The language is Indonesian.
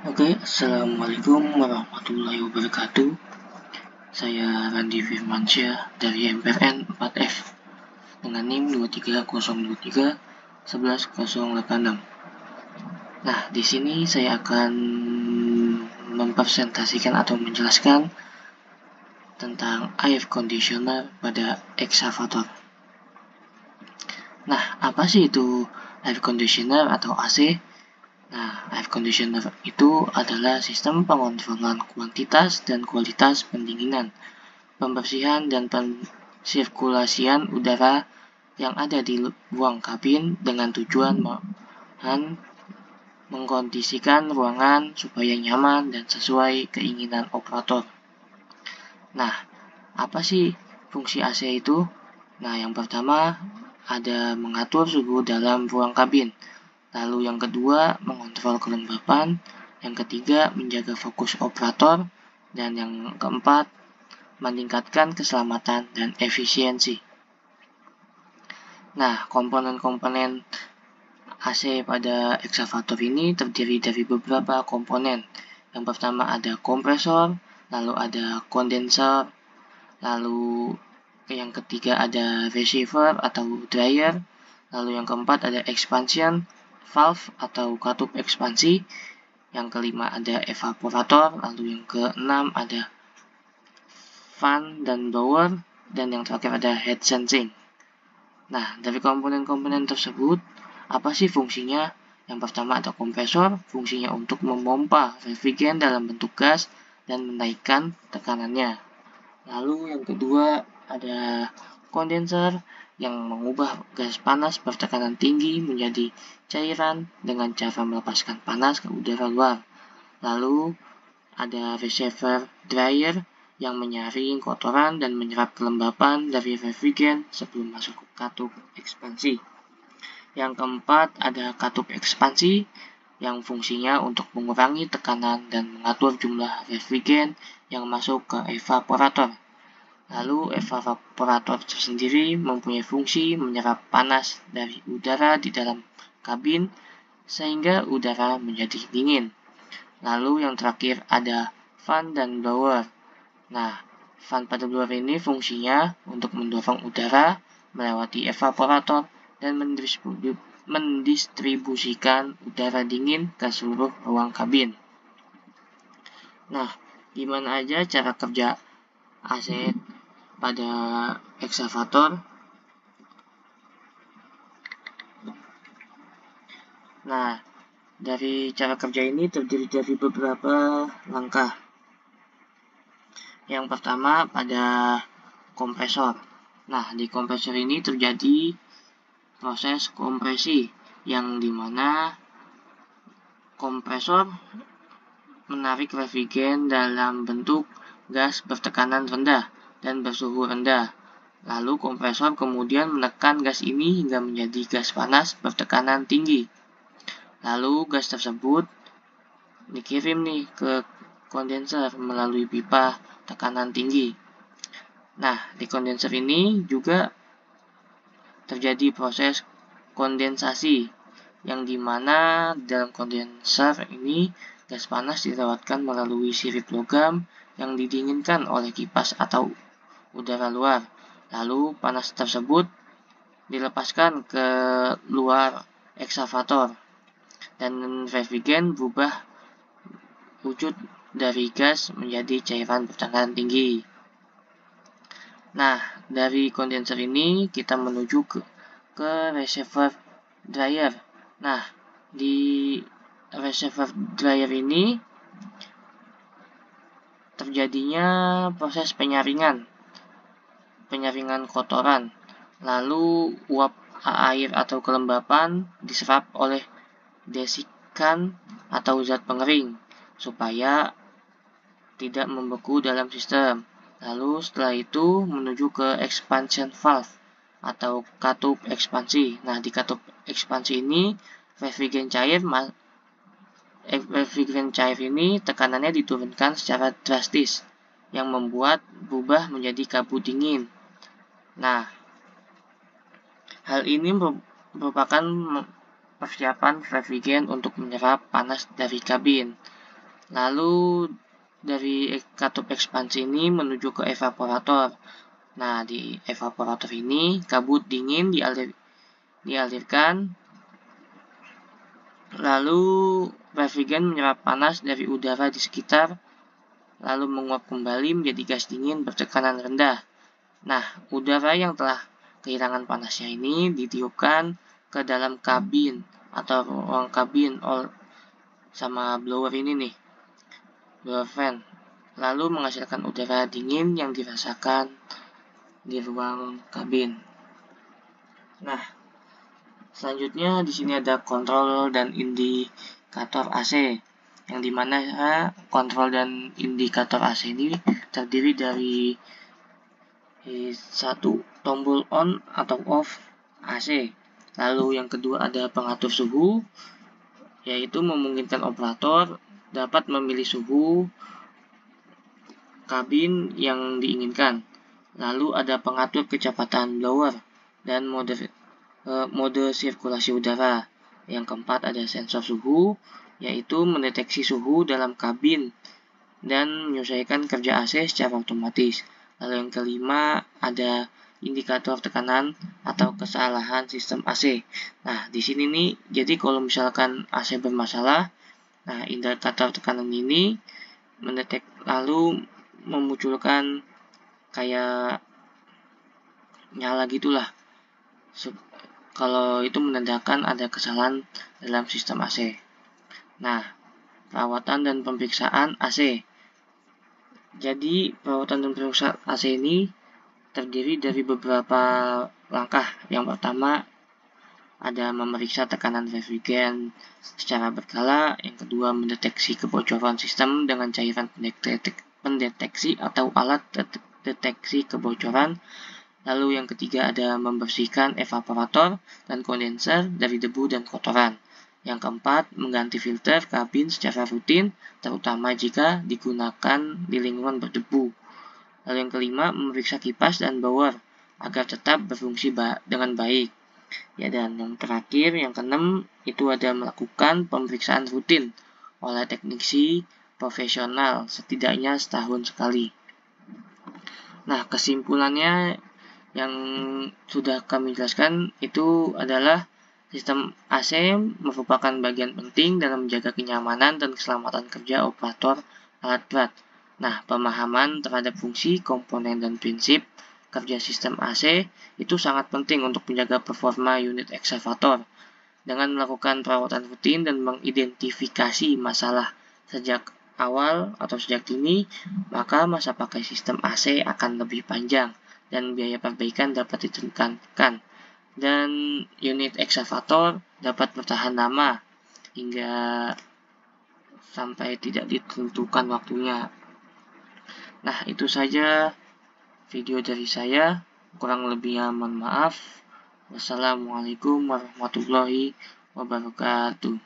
Oke, Assalamualaikum warahmatullahi wabarakatuh. Saya Randi Firmansyah dari MPN 4F dengan NIM 23023 118086. Nah, di sini saya akan mempresentasikan atau menjelaskan tentang air conditioner pada eksavator. Nah, apa sih itu air conditioner atau AC? Nah, air conditioner itu adalah sistem pengontrolan kuantitas dan kualitas pendinginan, pembersihan dan pensirkulasian udara yang ada di ruang kabin dengan tujuan mengkondisikan ruangan supaya nyaman dan sesuai keinginan operator. Nah, apa sih fungsi AC itu? Nah, yang pertama ada mengatur suhu dalam ruang kabin. Lalu yang kedua, mengontrol kelembapan. Yang ketiga, menjaga fokus operator. Dan yang keempat, meningkatkan keselamatan dan efisiensi. Nah, komponen-komponen AC pada eksavator ini terdiri dari beberapa komponen. Yang pertama ada kompresor, lalu ada kondenser, lalu yang ketiga ada receiver atau dryer, lalu yang keempat ada expansion valve atau katup ekspansi, yang kelima ada evaporator, lalu yang keenam ada fan dan blower, dan yang terakhir ada heat sensing. Nah, dari komponen-komponen tersebut, apa sih fungsinya? Yang pertama ada kompresor, fungsinya untuk memompa refrigeran dalam bentuk gas dan menaikkan tekanannya. Lalu yang kedua ada kondenser yang mengubah gas panas bertekanan tinggi menjadi cairan dengan cara melepaskan panas ke udara luar. Lalu ada reservoir dryer yang menyaring kotoran dan menyerap kelembapan dari refrigeran sebelum masuk ke katup ekspansi. Yang keempat ada katup ekspansi yang fungsinya untuk mengurangi tekanan dan mengatur jumlah refrigeran yang masuk ke evaporator. Lalu evaporator tersendiri mempunyai fungsi menyerap panas dari udara di dalam kabin sehingga udara menjadi dingin. Lalu yang terakhir ada fan dan blower. Nah, fan pada blower ini fungsinya untuk mendorong udara melewati evaporator dan mendistribusikan udara dingin ke seluruh ruang kabin. Nah, gimana aja cara kerja AC pada eksavator? Nah, dari cara kerja ini terdiri dari beberapa langkah. Yang pertama pada kompresor. Nah, di kompresor ini terjadi proses kompresi yang dimana kompresor menarik refrigeran dalam bentuk gas bertekanan rendah dan bersuhu rendah. Lalu kompresor kemudian menekan gas ini hingga menjadi gas panas bertekanan tinggi. Lalu gas tersebut dikirim nih ke kondenser melalui pipa tekanan tinggi. Nah, di kondenser ini juga terjadi proses kondensasi yang dimana dalam kondenser ini gas panas dilewatkan melalui sirip logam yang didinginkan oleh kipas atau udara luar. Lalu panas tersebut dilepaskan ke luar eksavator dan refrigeran berubah wujud dari gas menjadi cairan bertekanan tinggi. Nah, dari kondenser ini kita menuju ke reservoir dryer. Nah, di reservoir dryer ini terjadinya proses penyaringan kotoran. Lalu uap air atau kelembapan diserap oleh desikan atau zat pengering supaya tidak membeku dalam sistem. Lalu setelah itu menuju ke expansion valve atau katup ekspansi. Nah, di katup ekspansi ini refrigeran cair ini tekanannya diturunkan secara drastis yang membuat berubah menjadi kabut dingin. Nah, hal ini merupakan persiapan refrigeran untuk menyerap panas dari kabin. Lalu dari katup ekspansi ini menuju ke evaporator. Nah, di evaporator ini kabut dingin dialirkan, lalu refrigeran menyerap panas dari udara di sekitar, lalu menguap kembali menjadi gas dingin bertekanan rendah. Nah, udara yang telah kehilangan panasnya ini ditiupkan ke dalam kabin atau ruang kabin sama blower ini nih, blower fan, lalu menghasilkan udara dingin yang dirasakan di ruang kabin. Nah, selanjutnya di sini ada kontrol dan indikator AC, yang dimana kontrol dan indikator AC ini terdiri dari satu, tombol on atau off AC. Lalu yang kedua ada pengatur suhu, yaitu memungkinkan operator dapat memilih suhu kabin yang diinginkan. Lalu ada pengatur kecepatan blower dan mode sirkulasi udara. Yang keempat ada sensor suhu, yaitu mendeteksi suhu dalam kabin dan menyesuaikan kerja AC secara otomatis. Lalu yang kelima ada indikator tekanan atau kesalahan sistem AC. Nah, di sini nih, jadi kalau misalkan AC bermasalah, nah indikator tekanan ini lalu memunculkan kayak nyala gitulah. Kalau itu menandakan ada kesalahan dalam sistem AC. Nah, perawatan dan pemeriksaan AC. Jadi, perawatan dan pemeriksaan AC ini terdiri dari beberapa langkah. Yang pertama, ada memeriksa tekanan refrigeran secara berkala. Yang kedua, mendeteksi kebocoran sistem dengan cairan pendeteksi atau alat deteksi kebocoran. Lalu yang ketiga ada membersihkan evaporator dan kondenser dari debu dan kotoran. Yang keempat, mengganti filter kabin secara rutin, terutama jika digunakan di lingkungan berdebu. Lalu yang kelima, memeriksa kipas dan blower agar tetap berfungsi dengan baik. Ya, dan yang terakhir, yang keenam, itu ada melakukan pemeriksaan rutin oleh teknisi profesional setidaknya setahun sekali. Nah, kesimpulannya yang sudah kami jelaskan itu adalah sistem AC merupakan bagian penting dalam menjaga kenyamanan dan keselamatan kerja operator alat berat. Nah, pemahaman terhadap fungsi, komponen, dan prinsip kerja sistem AC itu sangat penting untuk menjaga performa unit eksavator. Dengan melakukan perawatan rutin dan mengidentifikasi masalah sejak awal atau sejak dini, maka masa pakai sistem AC akan lebih panjang dan biaya perbaikan dapat ditekankan, dan unit eksavator dapat bertahan lama hingga sampai tidak ditentukan waktunya. Nah, itu saja video dari saya, kurang lebihnya mohon maaf. Wassalamualaikum warahmatullahi wabarakatuh.